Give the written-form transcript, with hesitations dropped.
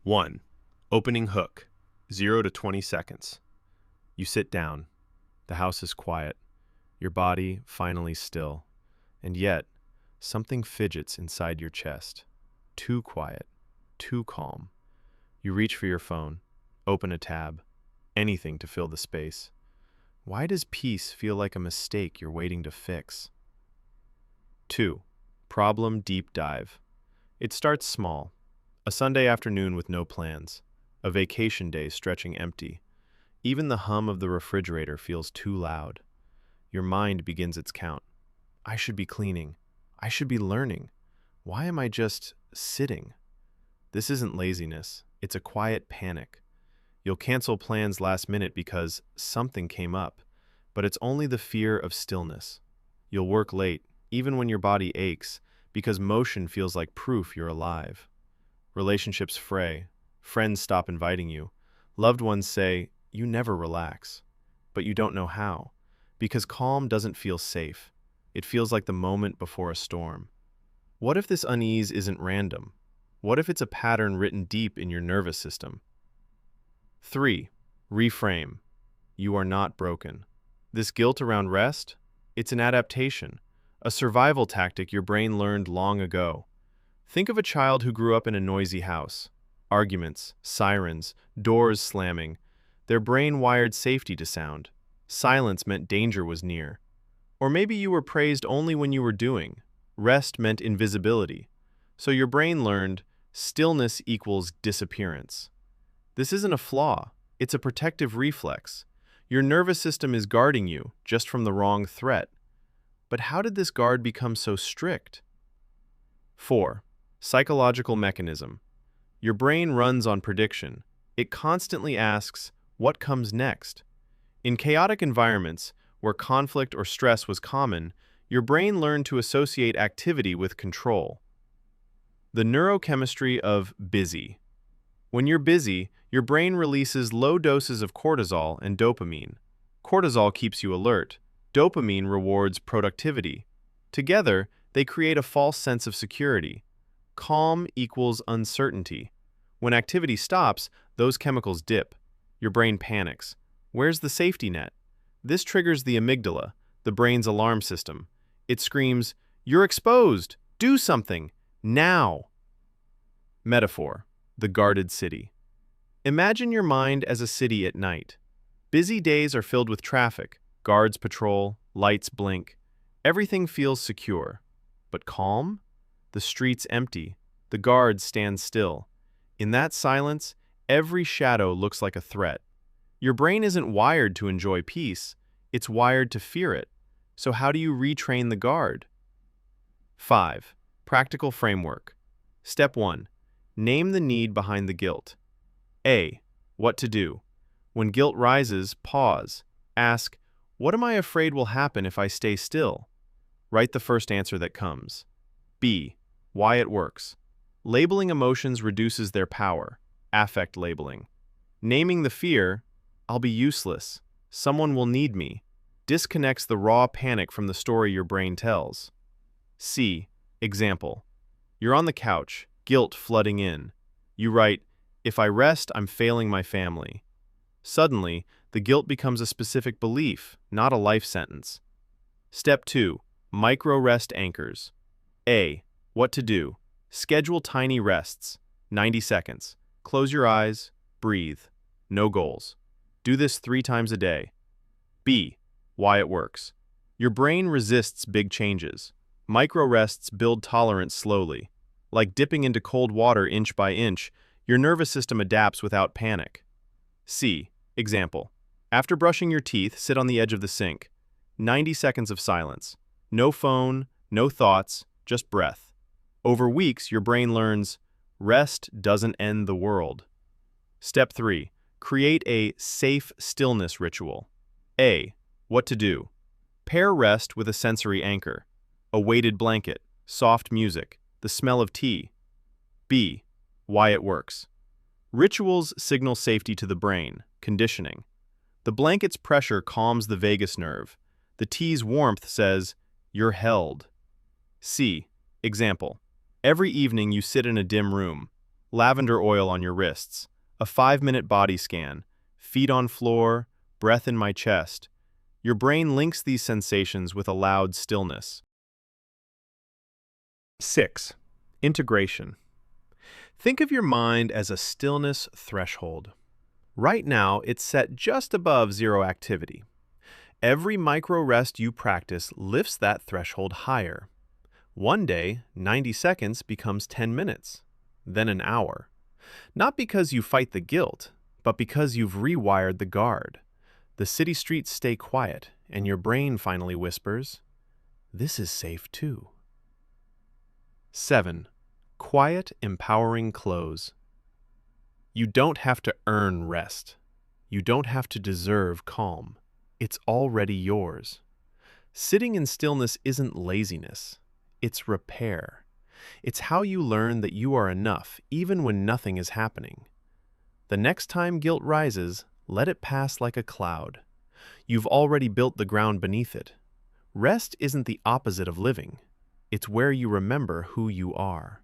1. Opening hook, 0 to 20 seconds. You sit down. The house is quiet. Your body finally still. And yet, something fidgets inside your chest. Too quiet. Too calm. You reach for your phone. Open a tab. Anything to fill the space. Why does peace feel like a mistake you're waiting to fix? 2. Problem deep dive. It starts small. A Sunday afternoon with no plans. A vacation day stretching empty. Even the hum of the refrigerator feels too loud. Your mind begins its count. I should be cleaning. I should be learning. Why am I just sitting? This isn't laziness. It's a quiet panic. You'll cancel plans last minute because something came up, but it's only the fear of stillness. You'll work late, even when your body aches, because motion feels like proof you're alive. Relationships fray. Friends stop inviting you. Loved ones say, you never relax. But you don't know how, because calm doesn't feel safe. It feels like the moment before a storm. What if this unease isn't random? What if it's a pattern written deep in your nervous system? 3. Reframe. You are not broken. This guilt around rest? It's an adaptation, a survival tactic your brain learned long ago. Think of a child who grew up in a noisy house. Arguments, sirens, doors slamming. Their brain wired safety to sound. Silence meant danger was near. Or maybe you were praised only when you were doing. Rest meant invisibility. So your brain learned stillness equals disappearance. This isn't a flaw. It's a protective reflex. Your nervous system is guarding you just from the wrong threat. But how did this guard become so strict? 4. Psychological mechanism. Your brain runs on prediction. It constantly asks, what comes next? In chaotic environments, where conflict or stress was common, your brain learned to associate activity with control. The neurochemistry of busy. When you're busy, your brain releases low doses of cortisol and dopamine. Cortisol keeps you alert. Dopamine rewards productivity. Together, they create a false sense of security. Calm equals uncertainty. When activity stops, those chemicals dip. Your brain panics. Where's the safety net? This triggers the amygdala, the brain's alarm system. It screams, you're exposed! Do something! Now! Metaphor. The guarded city. Imagine your mind as a city at night. Busy days are filled with traffic. Guards patrol, lights blink. Everything feels secure. But calm? The street's empty. The guards stand still. In that silence, every shadow looks like a threat. Your brain isn't wired to enjoy peace. It's wired to fear it. So how do you retrain the guard? 5. Practical framework. Step 1. Name the need behind the guilt. A. What to do. When guilt rises, pause. Ask, what am I afraid will happen if I stay still? Write the first answer that comes. B. Why it works. Labeling emotions reduces their power. Affect labeling. Naming the fear, I'll be useless. Someone will need me. Disconnects the raw panic from the story your brain tells. C. Example. You're on the couch, guilt flooding in. You write, if I rest, I'm failing my family. Suddenly, the guilt becomes a specific belief, not a life sentence. Step 2. Micro-rest anchors. A. What to do. Schedule tiny rests. 90 seconds. Close your eyes. Breathe. No goals. Do this 3 times a day. B. Why it works. Your brain resists big changes. Micro-rests build tolerance slowly. Like dipping into cold water inch by inch, your nervous system adapts without panic. C. Example. After brushing your teeth, sit on the edge of the sink. 90 seconds of silence. No phone, no thoughts, just breath. Over weeks, your brain learns, rest doesn't end the world. Step 3. Create a safe stillness ritual. A. What to do. Pair rest with a sensory anchor. A weighted blanket, soft music, the smell of tea. B. Why it works. Rituals signal safety to the brain, conditioning. The blanket's pressure calms the vagus nerve. The tea's warmth says, you're held. C. Example. Every evening you sit in a dim room. lavender oil on your wrists, a 5-minute body scan, feet on floor, breath in my chest. Your brain links these sensations with a loud stillness. 6. Integration. Think of your mind as a stillness threshold. Right now, it's set just above zero activity. Every micro rest you practice lifts that threshold higher. One day, 90 seconds becomes 10 minutes, then an hour. Not because you fight the guilt, but because you've rewired the guard. The city streets stay quiet, and your brain finally whispers, "This is safe too." 7. Quiet, empowering close. You don't have to earn rest. You don't have to deserve calm. It's already yours. Sitting in stillness isn't laziness. It's repair. It's how you learn that you are enough even when nothing is happening. The next time guilt rises, let it pass like a cloud. You've already built the ground beneath it. Rest isn't the opposite of living. It's where you remember who you are.